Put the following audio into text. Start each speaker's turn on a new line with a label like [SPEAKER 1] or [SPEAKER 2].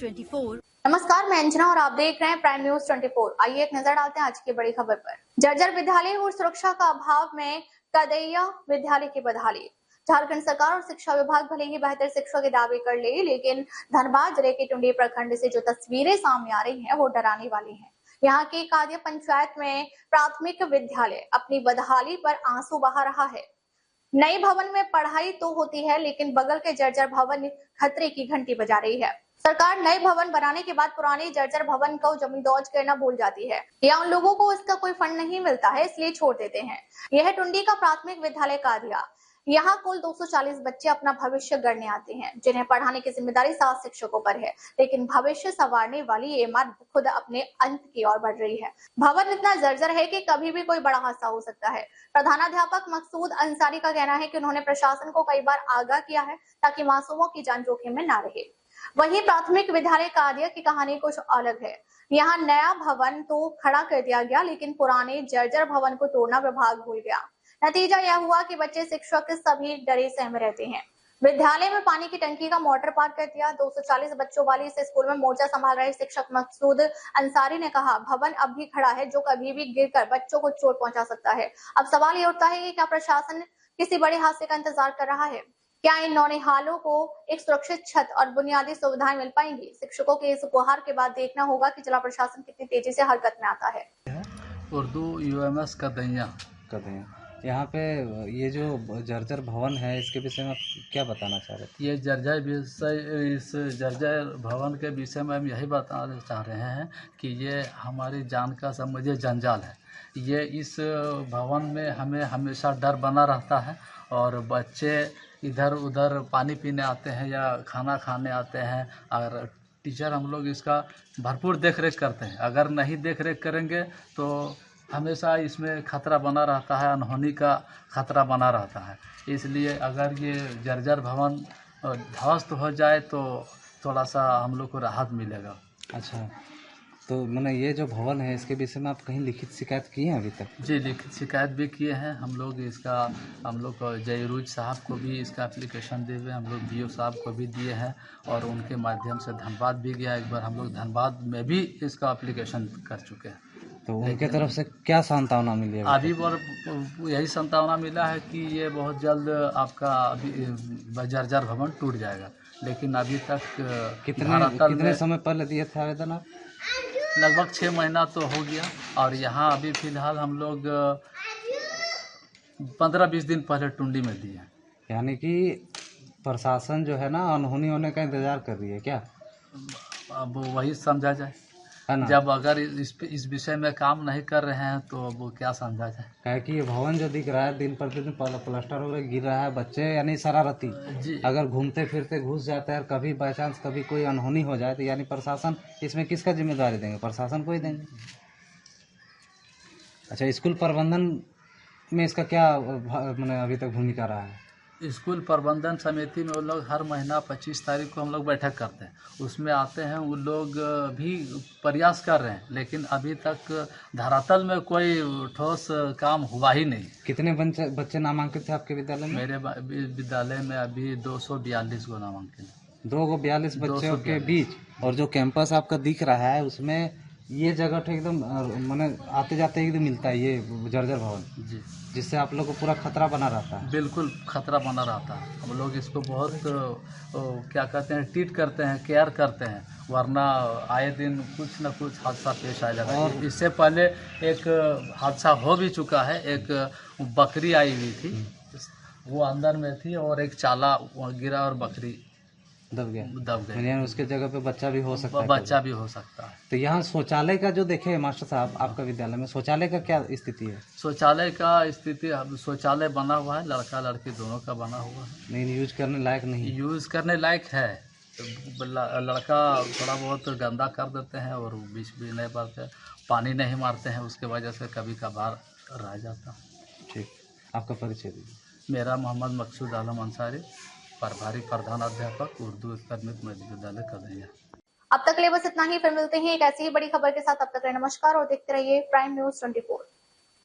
[SPEAKER 1] 24।
[SPEAKER 2] नमस्कार, मैं अंजना और आप देख रहे हैं प्राइम न्यूज 24। आइए एक नजर डालते हैं आज की बड़ी खबर पर। जर्जर विद्यालय और सुरक्षा का अभाव में कदैया विद्यालय की बदहाली। झारखंड सरकार और शिक्षा विभाग भले ही बेहतर शिक्षा के दावे कर ले, लेकिन धनबाद जिले के टुंडी प्रखंड से जो तस्वीरें सामने आ रही हैं वो डराने वाली हैं। यहाँ की कादिया पंचायत में प्राथमिक विद्यालय अपनी बदहाली पर आंसू बहा रहा है। नए भवन में पढ़ाई तो होती है, लेकिन बगल के जर्जर भवन खतरे की घंटी बजा रही है। सरकार नए भवन बनाने के बाद पुराने जर्जर भवन को जमींदोज करना भूल जाती है या उन लोगों को इसका कोई फंड नहीं मिलता है, इसलिए छोड़ देते हैं। यह टुंडी का प्राथमिक विद्यालय कादिया। यहाँ कुल 240 बच्चे अपना भविष्य गढ़ने आते हैं, जिन्हें पढ़ाने की जिम्मेदारी 7 शिक्षकों पर है, लेकिन भविष्य संवारने वाली ये इमारत खुद अपने अंत की ओर बढ़ रही है। भवन इतना जर्जर है कि कभी भी कोई बड़ा हादसा हो सकता है। प्रधानाध्यापक मकसूद अंसारी का कहना है कि उन्होंने प्रशासन को कई बार आगाह किया है ताकि मासूमों की जान जोखिम में न रहे। वहीं प्राथमिक विद्यालय कादिया की कहानी कुछ अलग है। यहाँ नया भवन तो खड़ा कर दिया गया, लेकिन पुराने जर्जर भवन को तोड़ना विभाग भूल गया। नतीजा यह हुआ कि बच्चे शिक्षक सभी डरे सहमे रहते हैं। विद्यालय में पानी की टंकी का मोटर पार्क कर दिया। 240 बच्चों वाली इस स्कूल में मोर्चा संभाल रहे शिक्षक मकसूद अंसारी ने कहा, भवन अब भी खड़ा है जो कभी भी गिरकर बच्चों को चोट पहुंचा सकता है। अब सवाल ये उठता है कि क्या प्रशासन किसी बड़े हादसे का इंतजार कर रहा है? क्या इन नौनिहालों को एक सुरक्षित छत और बुनियादी सुविधाएं मिल पाएंगी? शिक्षकों के इस उपहार के बाद देखना होगा कि जिला प्रशासन कितनी तेजी से हरकत में आता है।
[SPEAKER 3] उर्दू UMS कदैया।
[SPEAKER 4] यहाँ पे ये जो जर्जर भवन है, इसके विषय में आप क्या बताना चाह रहे थे?
[SPEAKER 3] ये इस जर्जर भवन के विषय में हम यही बताना चाह रहे हैं कि ये हमारी जान का समझिए जंजाल है। ये इस भवन में हमें हमेशा डर बना रहता है और बच्चे इधर उधर पानी पीने आते हैं या खाना खाने आते हैं, और टीचर हम लोग इसका भरपूर देख रेख करते हैं। अगर नहीं देख रेख करेंगे तो हमेशा इसमें खतरा बना रहता है, अनहोनी का खतरा बना रहता है। इसलिए अगर ये जर्जर भवन ध्वस्त हो जाए तो थोड़ा सा हम लोग को राहत मिलेगा।
[SPEAKER 4] अच्छा, तो मैंने ये जो भवन है इसके विषय में आप कहीं लिखित शिकायत की है अभी तक?
[SPEAKER 3] जी, लिखित शिकायत भी किए हैं हम लोग। इसका हम लोग जयरूज साहब को भी इसका एप्लीकेशन दिए हुए, हम लोग BO साहब को भी दिए हैं और उनके माध्यम से धनबाद भी गया। एक बार हम लोग धनबाद में भी इसका एप्लीकेशन कर चुके हैं।
[SPEAKER 4] तो उनके तरफ से क्या सांत्वना मिली है?
[SPEAKER 3] अभी बार यही सांत्वना मिला है कि ये बहुत जल्द आपका जर्जर भवन टूट जाएगा, लेकिन अभी तक
[SPEAKER 4] कितने समय पहले दिए थे आवेदन आप?
[SPEAKER 3] लगभग 6 महीना तो हो गया। और यहाँ अभी फिलहाल हम लोग 15-20 दिन पहले टुंडी में दिए।
[SPEAKER 4] यानी कि प्रशासन जो है ना अनहोनी होने का इंतजार कर रही है क्या?
[SPEAKER 3] अब वही समझा जाए,
[SPEAKER 4] है ना?
[SPEAKER 3] जब अगर इस विषय में काम नहीं कर रहे हैं तो वो क्या समझा जाए।
[SPEAKER 4] क्या कि ये भवन जो दिख रहा है दिन प्रतिदिन प्लास्टर वगैरह गिर रहा है, बच्चे यानी शरारती
[SPEAKER 3] जी, अगर
[SPEAKER 4] घूमते फिरते घुस जाते हैं, कभी बाई चांस कभी कोई अनहोनी हो जाए तो यानी प्रशासन इसमें किसका जिम्मेदारी देंगे? प्रशासन को ही देंगे। अच्छा, स्कूल प्रबंधन में इसका क्या मैंने अभी तक भूमिका रहा है?
[SPEAKER 3] स्कूल प्रबंधन समिति में वो लोग हर महीना 25 तारीख को हम लोग बैठक करते हैं, उसमें आते हैं। वो लोग भी प्रयास कर रहे हैं, लेकिन अभी तक धरातल में कोई ठोस काम हुआ ही नहीं।
[SPEAKER 4] कितने बच्चे नामांकित थे आपके विद्यालय में?
[SPEAKER 3] मेरे विद्यालय में अभी 242 को नामांकित।
[SPEAKER 4] 242 बच्चों के बीच, और जो कैंपस आपका दिख रहा है उसमें ये जगह तो एकदम मैंने आते जाते एकदम मिलता है ये जर्जर भवन
[SPEAKER 3] जी,
[SPEAKER 4] जिससे आप लोग को पूरा खतरा बना रहता है।
[SPEAKER 3] बिल्कुल खतरा बना रहता है। हम लोग इसको बहुत क्या कहते हैं, ट्रीट करते हैं, केयर करते हैं, वरना आए दिन कुछ न कुछ हादसा पेश आ जाता है। इससे पहले एक हादसा हो भी चुका है। एक बकरी आई हुई थी, वो अंदर में थी और एक चाला गिरा और बकरी दब गया।
[SPEAKER 4] यानी उसके जगह पे बच्चा भी हो सकता है।
[SPEAKER 3] बच्चा भी हो सकता है।
[SPEAKER 4] तो यहाँ शौचालय का जो देखे मास्टर साहब आपका विद्यालय में, शौचालय का क्या स्थिति है?
[SPEAKER 3] शौचालय का स्थिति, शौचालय बना हुआ है, लड़का लड़की दोनों का बना हुआ है।
[SPEAKER 4] नहीं, यूज करने लायक नहीं?
[SPEAKER 3] यूज करने लायक है। लड़का थोड़ा बहुत गंदा कर देते हैं और बीच भी नहीं पाते, पानी नहीं मारते हैं, उसके वजह से कभी कभार रह जाता।
[SPEAKER 4] ठीक, आपका परिचय दीजिए।
[SPEAKER 3] मेरा मोहम्मद मकसूद आलम अंसारी, प्रभारी प्रधानाध्यापक उर्दू अकादमिक मध्य विद्यालय कदैया।
[SPEAKER 2] अब तक के लिए बस इतना ही। फिर मिलते हैं एक ऐसी ही बड़ी खबर के साथ। अब तक नमस्कार और देखते रहिए प्राइम न्यूज 24।